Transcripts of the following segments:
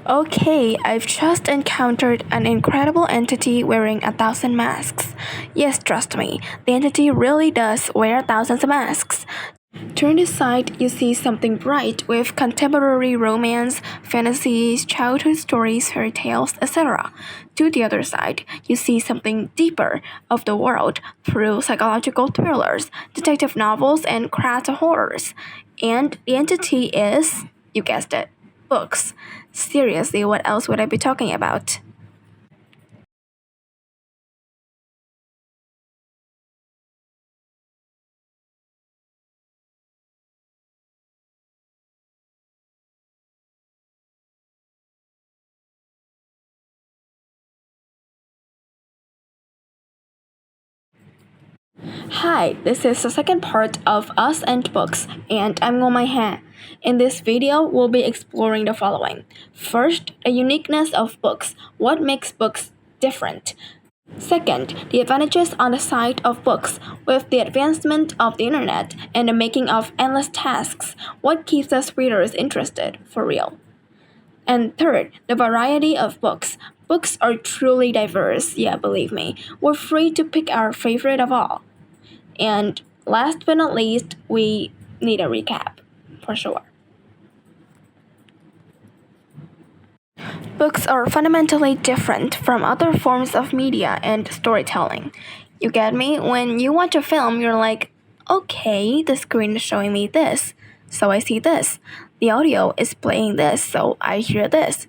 Okay, I've just encountered an incredible entity wearing 1,000 masks. Yes, trust me, the entity really does wear thousands of masks. Turn aside, you see something bright with contemporary romance, fantasies, childhood stories, fairy tales, etc. To the other side, you see something deeper of the world through psychological thrillers, detective novels, and craft horrors. And the entity is, you guessed it, books. Seriously, what else would I be talking about? Hi, this is the second part of Us and Books, and I'm Ngoma Han. In this video, we'll be exploring the following. First, the uniqueness of books. What makes books different? Second, the advantages on the side of books. With the advancement of the internet and the making of endless tasks, what keeps us readers interested, for real? And third, the variety of books. Books are truly diverse, yeah, believe me. We're free to pick our favorite of all. And last but not least, we need a recap, for sure. Books are fundamentally different from other forms of media and storytelling. You get me? When you watch a film, you're like, okay, the screen is showing me this, so I see this. The audio is playing this, so I hear this.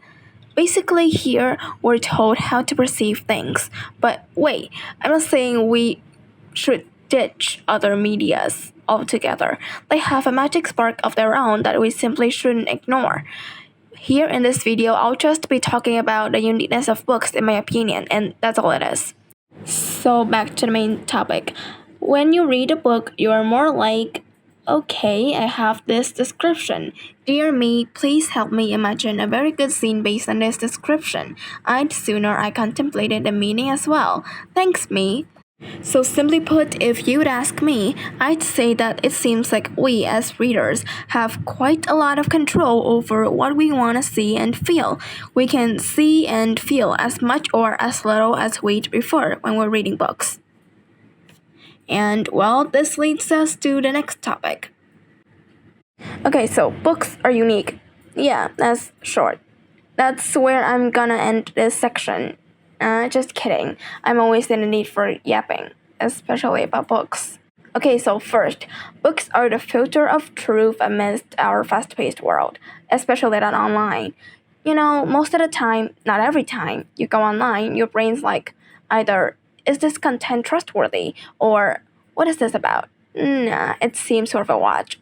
Basically, here we're told how to perceive things. But wait, I'm not saying we should ditch other medias altogether. They have a magic spark of their own that we simply shouldn't ignore. Here in this video, I'll just be talking about the uniqueness of books in my opinion, and that's all it is. So back to the main topic. When you read a book, you are more like, okay, I have this description. Dear me, please help me imagine a very good scene based on this description. I'd sooner I contemplated the meaning as well. Thanks, me. So, simply put, if you'd ask me, I'd say that it seems like we as readers have quite a lot of control over what we want to see and feel. We can see and feel as much or as little as we'd prefer when we're reading books. And well, this leads us to the next topic. Okay, so books are unique. Yeah, that's short. That's where I'm gonna end this section. Just kidding. I'm always in the need for yapping, especially about books. Okay, so first, books are the filter of truth amidst our fast paced world, especially that online. You know, most of the time, not every time, you go online, your brain's like, either, is this content trustworthy? Or, what is this about? Nah, it seems sort of a watch.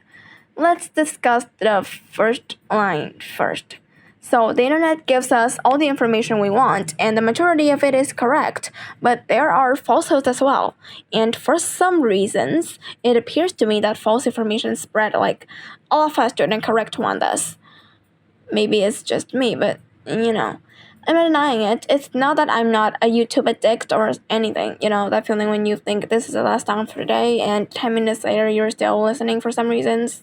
Let's discuss the first line first. So, the internet gives us all the information we want, and the majority of it is correct, but there are falsehoods as well. And for some reasons, it appears to me that false information spread like a lot faster than correct one does. Maybe it's just me, but you know. I'm not denying it. It's not that I'm not a YouTube addict or anything. You know, that feeling when you think this is the last song for the day, and 10 minutes later you're still listening for some reasons.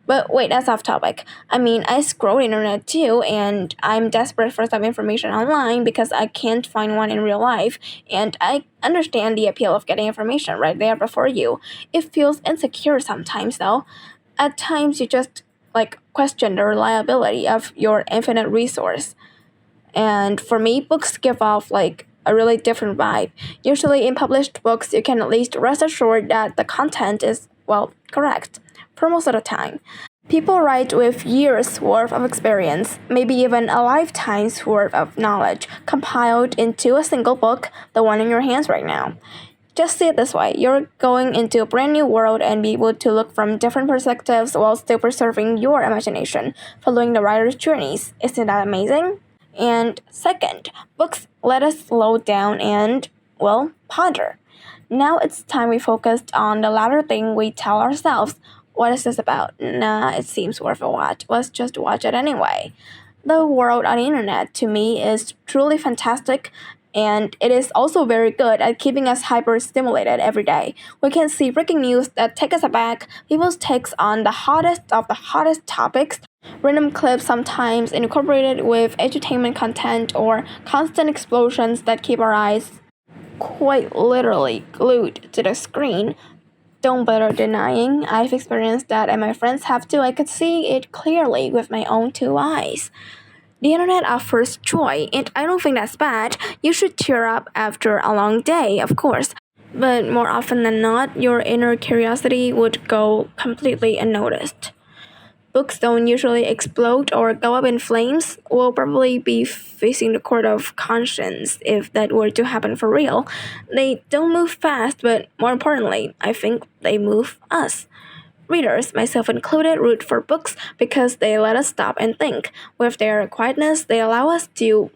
But wait, that's off topic. I mean, I scroll the internet too, and I'm desperate for some information online because I can't find one in real life, and I understand the appeal of getting information right there before you. It feels insecure sometimes, though. At times, you just like question the reliability of your infinite resource. And for me, books give off like a really different vibe. Usually, in published books, you can at least rest assured that the content is, well, correct for most of the time. People write with years' worth of experience, maybe even a lifetime's worth of knowledge, compiled into a single book, the one in your hands right now. Just see it this way, you're going into a brand new world and be able to look from different perspectives while still preserving your imagination, following the writer's journeys. Isn't that amazing? And second, books let us slow down and, well, ponder. Now it's time we focused on the latter thing we tell ourselves. What is this about? Nah, it seems worth a watch. Let's just watch it anyway. The world on the internet, to me, is truly fantastic, and it is also very good at keeping us hyper stimulated every day. We can see breaking news that take us aback, people's takes on the hottest of the hottest topics, Random clips sometimes incorporated with edutainment content or constant explosions that keep our eyes quite literally glued to the screen. Don't bother denying. I've experienced that and my friends have too. I could see it clearly with my own two eyes. The internet offers joy, and I don't think that's bad. You should cheer up after a long day, of course. But more often than not, your inner curiosity would go completely unnoticed. Books don't usually explode or go up in flames. We'll probably be facing the court of conscience if that were to happen for real. They don't move fast, but more importantly, I think they move us. Readers, myself included, root for books because they let us stop and think. With their quietness, they allow us to,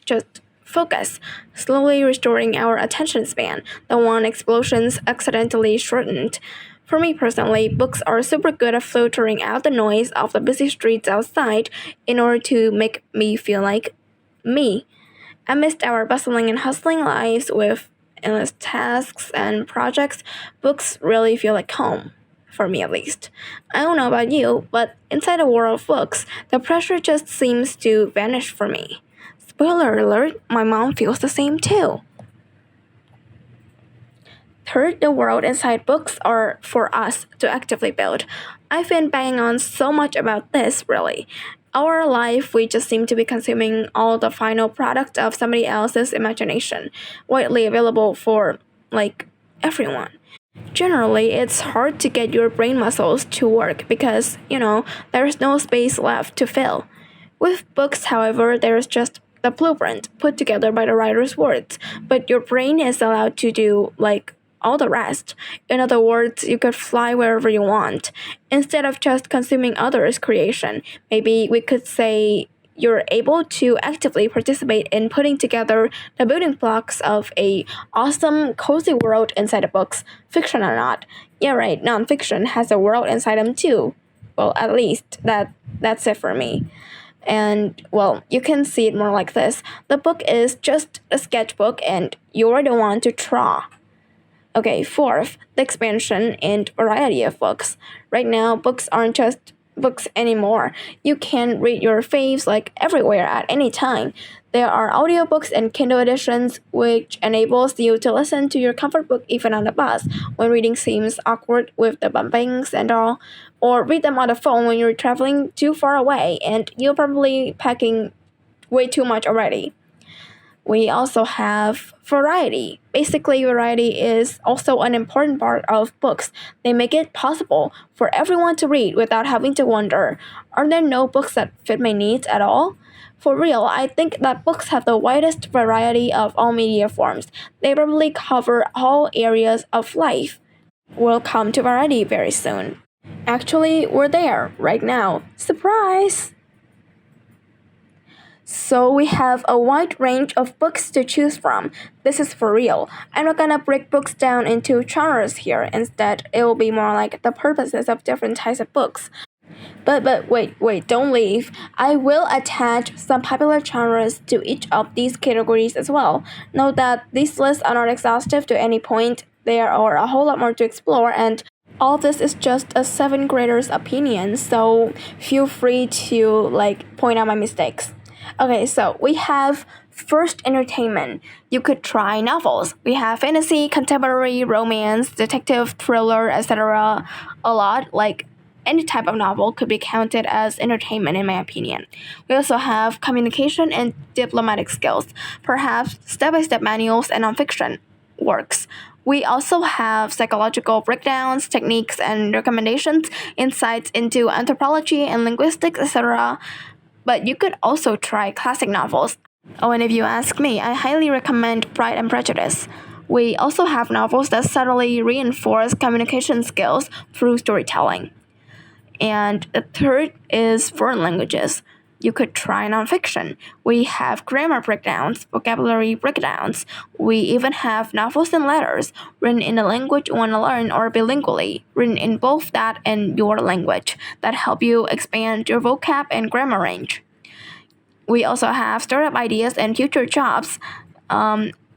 just focus, slowly restoring our attention span, the one explosions accidentally shortened. For me personally, books are super good at filtering out the noise of the busy streets outside in order to make me feel like me. Amidst our bustling and hustling lives with endless tasks and projects, books really feel like home. For me at least. I don't know about you, but inside the world of books, the pressure just seems to vanish for me. Spoiler alert, my mom feels the same too. Third, the world inside books are for us to actively build. I've been banging on so much about this, really. Our life, we just seem to be consuming all the final product of somebody else's imagination, widely available for, everyone. Generally, it's hard to get your brain muscles to work because, there's no space left to fill. With books, however, there's just the blueprint put together by the writer's words, but your brain is allowed to do, all the rest. In other words, you could fly wherever you want. Instead of just consuming others' creation, maybe we could say you're able to actively participate in putting together the building blocks of a awesome, cozy world inside the books, fiction or not. Yeah, right, nonfiction has a world inside them too. Well, at least that's it for me. And, well, you can see it more like this. The book is just a sketchbook and you're the one to draw. Okay, fourth, the expansion and variety of books. Right now, books aren't just books anymore. You can read your faves everywhere at any time. There are audiobooks and Kindle editions which enables you to listen to your comfort book even on the bus when reading seems awkward with the bumpings and all, or read them on the phone when you're traveling too far away and you're probably packing way too much already. We also have variety. Basically, variety is also an important part of books. They make it possible for everyone to read without having to wonder, are there no books that fit my needs at all? For real, I think that books have the widest variety of all media forms. They probably cover all areas of life. We'll come to variety very soon. Actually, we're there right now. Surprise! So we have a wide range of books to choose from. This is for real. I'm not gonna break books down into genres here. Instead, it will be more like the purposes of different types of books. But wait, don't leave. I will attach some popular genres to each of these categories as well. Note that these lists are not exhaustive to any point. There are a whole lot more to explore and all this is just a seventh grader's opinion, so feel free to point out my mistakes. Okay, so we have first entertainment. You could try novels. We have fantasy, contemporary, romance, detective, thriller, etc. A lot. Any type of novel could be counted as entertainment in my opinion. We also have communication and diplomatic skills, perhaps step-by-step manuals and nonfiction works. We also have psychological breakdowns, techniques, and recommendations, insights into anthropology and linguistics, etc. But you could also try classic novels. Oh, and if you ask me, I highly recommend Pride and Prejudice. We also have novels that subtly reinforce communication skills through storytelling. And the third is foreign languages. You could try nonfiction. We have grammar breakdowns, vocabulary breakdowns. We even have novels and letters written in a language you want to learn or bilingually, written in both that and your language that help you expand your vocab and grammar range. We also have startup ideas and future jobs.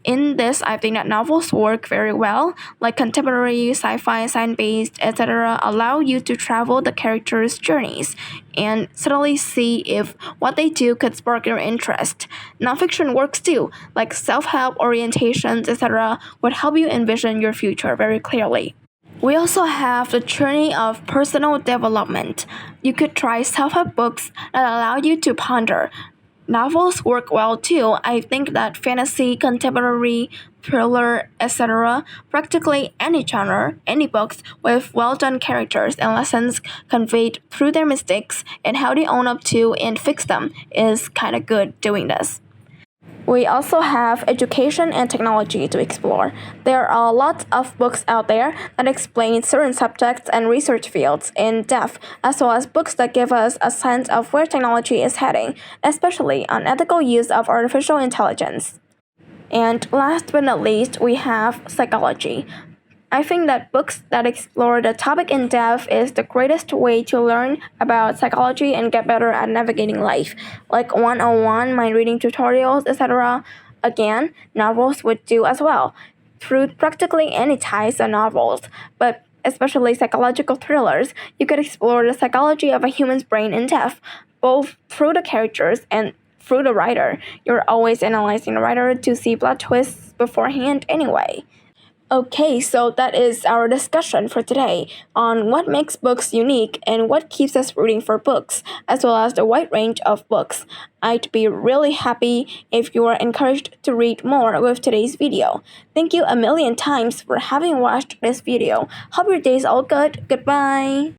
In this, I think that novels work very well, like contemporary, sci-fi, science-based, etc., allow you to travel the characters' journeys and suddenly see if what they do could spark your interest. Nonfiction works too, like self-help orientations, etc., would help you envision your future very clearly. We also have the journey of personal development. You could try self-help books that allow you to ponder. Novels work well too. I think that fantasy, contemporary, thriller, etc., practically any genre, any books with well done characters and lessons conveyed through their mistakes and how they own up to and fix them is kind of good doing this. We also have education and technology to explore. There are lots of books out there that explain certain subjects and research fields in depth, as well as books that give us a sense of where technology is heading, especially on ethical use of artificial intelligence. And last but not least, we have psychology. I think that books that explore the topic in depth is the greatest way to learn about psychology and get better at navigating life, like 101 mind reading tutorials, etc. Again, novels would do as well, through practically any types of novels, but especially psychological thrillers, you could explore the psychology of a human's brain in depth, both through the characters and through the writer. You're always analyzing the writer to see plot twists beforehand anyway. Okay, so that is our discussion for today on what makes books unique and what keeps us rooting for books, as well as the wide range of books. I'd be really happy if you are encouraged to read more with today's video. Thank you a million times for having watched this video. Hope your day is all good. Goodbye.